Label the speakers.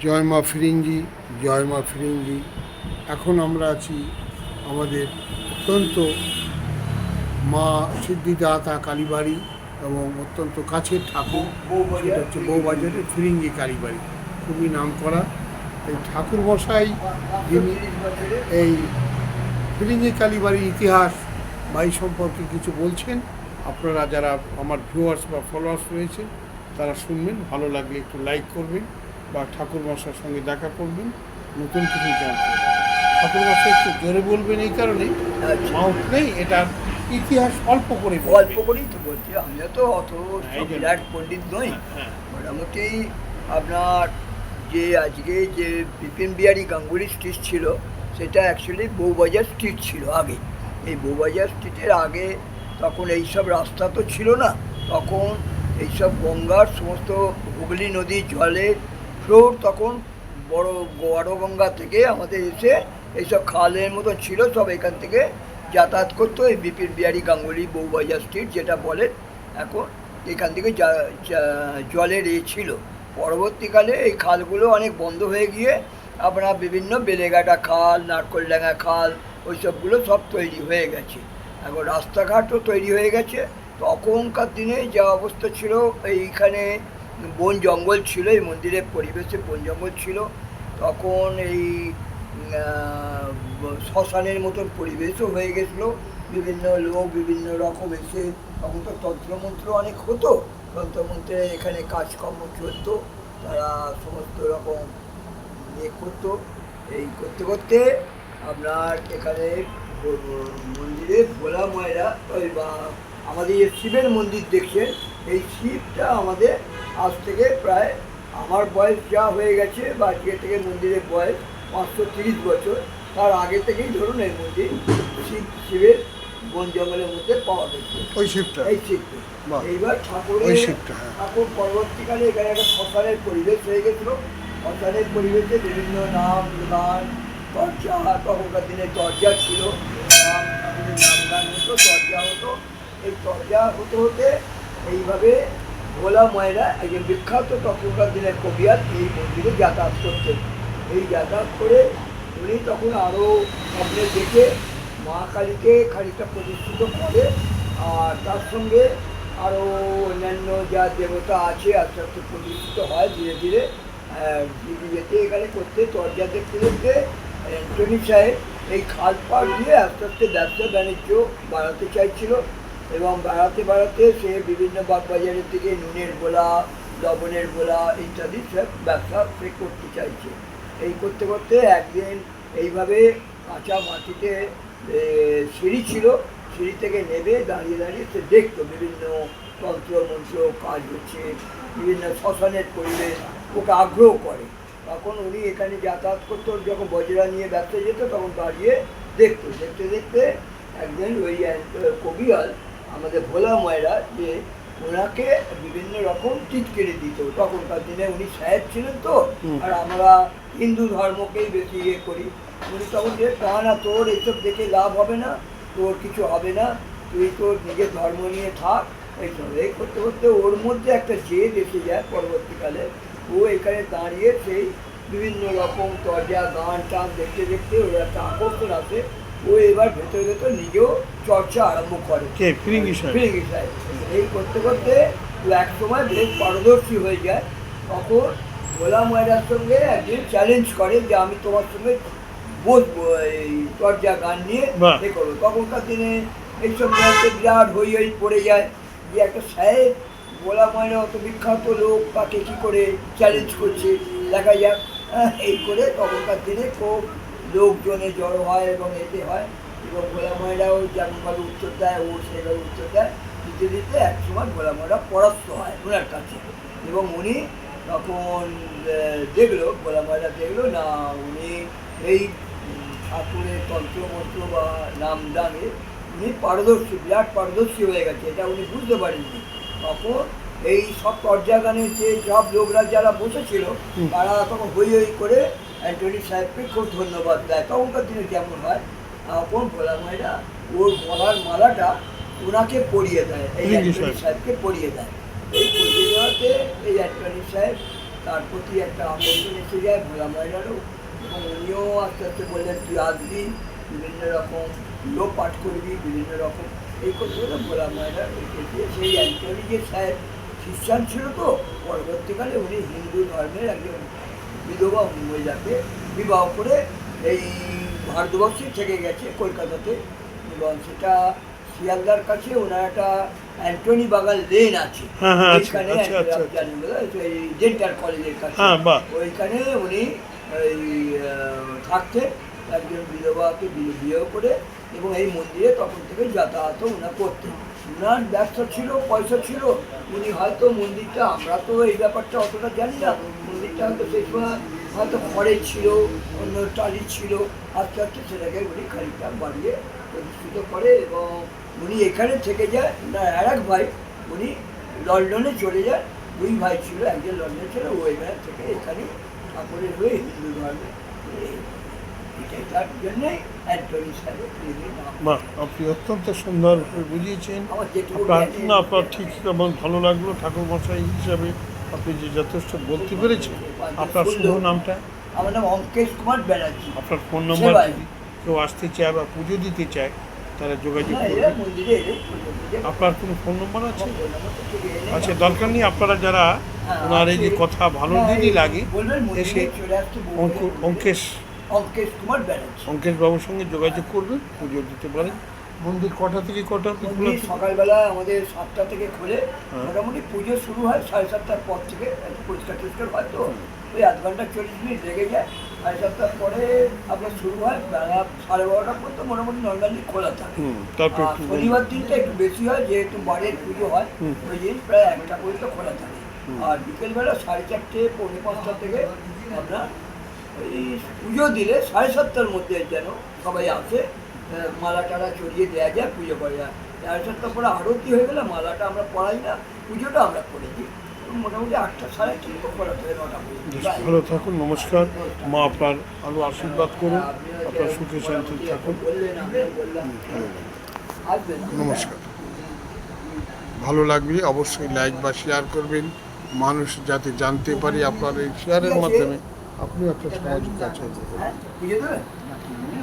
Speaker 1: জয় মা ফিরিঙ্গি, জয় মা ফিরিঙ্গি। এখন আমরা আছি আমাদের অত্যন্ত মা সিদ্ধিদাতা কালীবাড়ি এবং অত্যন্ত কাছের ঠাকুর, সেটা হচ্ছে বউবাজারের ফিরিঙ্গি কালীবাড়ি। খুবই নাম করা এই ঠাকুর মশাই, যিনি এই ফিরিঙ্গি কালীবাড়ির ইতিহাস বাড়ি সম্পর্কে কিছু বলছেন। আপনারা যারা আমার ভিউয়ার্স বা ফলোয়ার্স রয়েছে তারা শুনবেন, ভালো লাগলে একটু লাইক করবেন বা ঠাকুর মশাইয়ের সঙ্গে দেখা করবেন, নতুন কিছু জানবেন। ঠাকুর মশাই একটু জোরে বলবেন এই কারণে মাউথ নেই, এটার ইতিহাস অল্প করে
Speaker 2: অল্প করেই তো বলছি, আমিও তো অত বিরাট পণ্ডিত নই। মোটামুটি আপনার যে আজকে যে বিপিন বিহারী গাঙ্গুলি স্ট্রিট ছিল, সেটা অ্যাকচুয়ালি বউবাজার স্ট্রিট ছিল আগে। এই বউবাজার স্ট্রিটের আগে তখন এইসব রাস্তা তো ছিল না, তখন এইসব গঙ্গার সমস্ত হুগলি নদীর জলের স্রোত তখন বড় গঙ্গা থেকে আমাদের এসে এইসব খালের মতন ছিল, সব এখান থেকে যাতায়াত করতো। এই বিপিন বিহারী গাঙ্গুলি বউবাজার স্ট্রিট যেটা বলে, এখন এখান থেকে জলের ছিল। পরবর্তীকালে এই খালগুলো অনেক বন্ধ হয়ে গিয়ে আপনার বিভিন্ন বেলেঘাটা খাল, নারকলডাঙ্গা খাল, ওই সবগুলো সব তৈরি হয়ে গেছে। এখন রাস্তাঘাটও তৈরি হয়ে গেছে। তখনকার দিনে যা অবস্থা ছিল, এইখানে বন জঙ্গল ছিল, এই মন্দিরের পরিবেশে বন জঙ্গল ছিল। তখন এই শ্মশানের মতন পরিবেশও হয়ে গেছিলো। বিভিন্ন লোক বিভিন্ন রকম এসে, তখন তো তন্ত্রমন্ত্র অনেক হতো, তন্ত্রমন্ত্রে এখানে কাজকর্ম চলতো, তারা সমস্ত রকম ইয়ে করতো। এই করতে করতে আপনার এখানে মন্দিরে ভোলা ময়রা ওই বা আমাদের যে শিবের মন্দির দেখছেন, এই শিবটা আমাদের আজ থেকে প্রায় আমার বয়স যা হয়ে গেছে বা আজকে থেকে মন্দিরের বয়স 530 বছর, তার আগে থেকেই ধরুন এই মন্দির শিবের বন জঙ্গলের মধ্যে পাওয়া গেছে
Speaker 1: ওই শিবটা।
Speaker 2: এই শিবটা এইবার ঠাকুর পরবর্তীকালে এখানে একটা শ্মশানের পরিবেশ হয়ে গেছিল। শ্মশানের পরিবেশে বিভিন্ন নাম গান, তরজা, তখনকার দিনে তরজা ছিল, নাম গান হতো, তরজা হতো। এই তরজা হতে হতে এইভাবে ভোলা ময়রা একজন বিখ্যাত তখনকার দিনের কবিয়াত এই মন্দিরে যাতায়াত করতেন। এই যাতায়াত করে উনি তখন আরও স্বপ্নে দেখে মা কালীকে খানিকটা প্রতিষ্ঠিত করে, আর তার সঙ্গে আরও অন্যান্য যা দেবতা আছে আস্তে আস্তে প্রতিষ্ঠিত হয় ধীরে ধীরে। যেতে এখানে করতে তরজা দেখতে দেখতে অ্যান্টনি সাহেব এই খাল পাড় দিয়ে আস্তে আস্তে ব্যবসা বাণিজ্য বাড়াতে চাইছিল, এবং বাড়াতে সে বিভিন্ন বাগবাজারের থেকে নুনের গোলা, লবণের গোলা ইত্যাদি সব ব্যবসা সে করতে চাইছে। এই করতে করতে একদিন এইভাবে কাঁচা মাটিতে সিঁড়ি ছিল, সিঁড়ি থেকে নেমে দাঁড়িয়ে দাঁড়িয়ে সে দেখতো বিভিন্ন তন্ত্র মন্ত্র কাজ হচ্ছে, বিভিন্ন শ্মশানের পরিবেশ ওকে আগ্রহ করে। তখন উনি এখানে যাতায়াত করতো, যখন বজরা নিয়ে ব্যবসা যেত তখন দাঁড়িয়ে দেখতো। দেখতে দেখতে একদিন ওই কবিয়াল আমাদের ভোলা ময়রা যে ওনাকে বিভিন্ন রকম টিটকেরি দিত। তখনকার দিনে উনি সাহেব ছিলেন তো, আর আমরা হিন্দু ধর্মকেই বেশি ইয়ে করি। উনি তখন যে তা না, তোর এইসব দেখে লাভ হবে না, তোর কিছু হবে না, তুই তোর নিজের ধর্ম নিয়ে থাক। এইসব এই করতে করতে ওর মধ্যে একটা জেদ এসে যায়। পরবর্তীকালে ও এখানে দাঁড়িয়ে সেই বিভিন্ন রকম তরজা গান টান দেখতে দেখতে ওর একটা আকর্ষণ আসে। ও এবার ভেতরে ভেতর নিজেও চর্চা আরম্ভ করে ফিরিঙ্গি সাহেব। এই করতে করতে ও এক সময় বেশ পারদর্শী হয়ে যায়। তখন ভোলা ময়রার সঙ্গে একদিন চ্যালেঞ্জ করে যে আমি তোমার সঙ্গে বসবো এই চর্চা গান নিয়ে এ করবো। তখনকার দিনে এইসব মধ্যে বিরাট হই পড়ে যায় যে একটা সাহেব ভোলা ময়রা অত বিখ্যাত লোক, তাকে কী করে চ্যালেঞ্জ করছে দেখা যাক। এই করে তখনকার দিনে খুব লোকজনে জড়ো হয় এবং এতে হয়, এবং ভোলা ময়রাও যেমনভাবে উত্তর দেয় ও সেভাবে উত্তর দেয়। দিতে দিতে একসময় ভোলা ময়রা পরাস্ত হয় ওনার কাছে, এবং উনি তখন দেখলো, ভোলা ময়রা দেখলো না উনি এই ঠাকুরের তন্ত্রমন্ত্র বা নাম দানে উনি পারদর্শী, বিরাট পারদর্শী হয়ে গেছে, এটা উনি বুঝতে পারেননি। তখন এই সব তরজা গানের যে সব লোকরা যারা বসেছিল তারা তখন হই হই করে অ্যান্টনি সাহেবকে খুব ধন্যবাদ দেয়। তখনকার দিনে কেমন হয়, তখন ভোলা ময়রা ওর গলার মালাটা ওনাকে পরিয়ে দেয়, এই অ্যান্টনি সাহেবকে পরিয়ে দেয়। এই পরিয়ে দেওয়াতে এই অ্যান্টনি সাহেব তার প্রতি একটা আকর্ষণ এসে যায় ভোলা ময়নারও, এবং উনিও আস্তে আস্তে বললেন তুই আসবি, বিভিন্ন রকম লোক পাঠ করবি, বিভিন্ন রকম এই করতে হলে ভোলা ময়নার সেই অ্যান্টনি যে সাহেব খ্রিস্টান ছিল, তো পরবর্তীকালে উনি হিন্দু ধর্মের একজন বিধবা মহিলাকে বিবাহ করে এই ভারতবর্ষে থেকে গেছে কলকাতাতে, এবং সেটা শিয়ালদার কাছে ওনার একটা অ্যান্টনি বাগান লেন আছে,
Speaker 3: হ্যাঁ, হ্যাঁ, আছে,
Speaker 2: ওইখানে
Speaker 3: আছে, আছে, আছে।
Speaker 2: জানেন বোধহয়, এই ডেন্টাল কলেজের কাছে,
Speaker 3: হ্যাঁ, বাহ।
Speaker 2: ওইখানে উনি এই থাকতেন, একজন বিধবাকে বিয়ে করে, এবং এই মন্দিরে তখন থেকে যাতায়াত ওনার করতেন। ওনার ব্যবসা ছিল, পয়সা ছিল, উনি হয়তো মন্দিরটা, আমরা তো এই ব্যাপারটা অতটা জানি না, মন্দিরটা হয়তো সেই সময় হয়তো খড়ের ছিল, অন্য টালির ছিল, আস্তে আস্তে সেটাকে উনি খানিকটা বাড়িয়ে প্রতিষ্ঠিত করে, এবং উনি এখানে থেকে যায়। না, আর এক ভাই উনি লন্ডনে চলে যায়, দুই ভাই ছিল, একজন লন্ডনে ছিল, ও এখানে থেকে এখানে ঠাকুরের হয়ে হিন্দু ধর্মে তার জন্যই অ্যান্টনি সাহেব নাম।
Speaker 3: বাহ, আপনি অত্যন্ত সুন্দর বুঝিয়েছেন।
Speaker 2: আমার যেটুকু
Speaker 3: আপনার
Speaker 2: জ্ঞানে-
Speaker 3: না, আপনার ঠিক এবং ভালো লাগলো ঠাকুর মশাই হিসাবে আপনি যে যথেষ্ট বলতে পেরেছেন। আপনার শুভ নামটা,
Speaker 2: আমার নাম অঙ্কেশ কুমার ব্যানার্জি।
Speaker 3: আপনার ফোন নম্বর,
Speaker 2: সেবায়।
Speaker 3: যদি কেউ আসতে চায় বা পুজো দিতে চায় তারা যোগাযোগ
Speaker 2: না, এরা
Speaker 3: করবে।
Speaker 2: মন্দিরে এলে পুজো দিতে পারে।
Speaker 3: আপনার কোনো ফোন নম্বর আছে?
Speaker 2: ফোন নাম্বার তো ঠিক এনে
Speaker 3: আচ্ছা, দরকার নেই। আপনারা যারা ওনার এই যে কথা ভালো যদি লাগে
Speaker 2: বলবেন মন্দিরে
Speaker 3: এসে
Speaker 2: চলে আসতে বলবেন।
Speaker 3: অঙ্কেশ
Speaker 2: অঙ্কেশ কুমার ব্যানার্জি।
Speaker 3: অঙ্কেশ বাবুর সঙ্গে যোগাযোগ করবেন, পুজো দিতে পারেন। মন্দির কটা থেকে কটা অবধি খোলা
Speaker 2: মন্দির
Speaker 3: থাকে?
Speaker 2: সকালবেলা আমাদের 7টা থেকে খোলে,
Speaker 3: হ্যাঁ।
Speaker 2: মোটামুটি পুজো শুরু হয় 7:30টার পর থেকে, পরিষ্কার টরিষ্কার হয় তো ওই আধ ঘন্টা 40 মিনিট লেগে যায়। 7:30টার পরে আপনার শুরু হয়, বেলা 12:30টা পর্যন্ত মোটামুটি নর্মালি খোলা থাকে।
Speaker 3: তারপর
Speaker 2: আর
Speaker 3: একটু
Speaker 2: শনিবার দিনটা একটু বেশি হয়, যেহেতু বাড়ির পুজো হয়, ওই দিন প্রায় 1টা পর্যন্ত খোলা থাকে। আর বিকেলবেলা 4:30, 4:45 থেকে আমরা ওই পুজো দিলে 7:30টার মধ্যে যেন সবাই আসে, মালা টালা চড়িয়ে দেওয়া যায়, পুজো করা যায়। 7:30টার পরে আরতি হয়ে গেলে মালাটা আমরা পড়াই না, পুজোটা আমরা করে দিই। মোটামুটি 8টা, 8:30 তো খোলা থাকে, 9টা পর্যন্ত।
Speaker 3: বেশ ভালো থাকুন, নমস্কার। মা আপনার আরো আশীর্বাদ করুন, আপনার সুখে শান্তি থাকুন।
Speaker 2: বললেন, আমি বললাম আসবেন।
Speaker 1: নমস্কার। ভালো লাগবে অবশ্যই লাইক বা শেয়ার করবেন, মানুষ যাতে জানতে পারে আপনার এই শেয়ারের মাধ্যমে আপনি একটা সামাজিক কাজ করবেন।
Speaker 2: হ্যাঁ, পুজো দেবেন?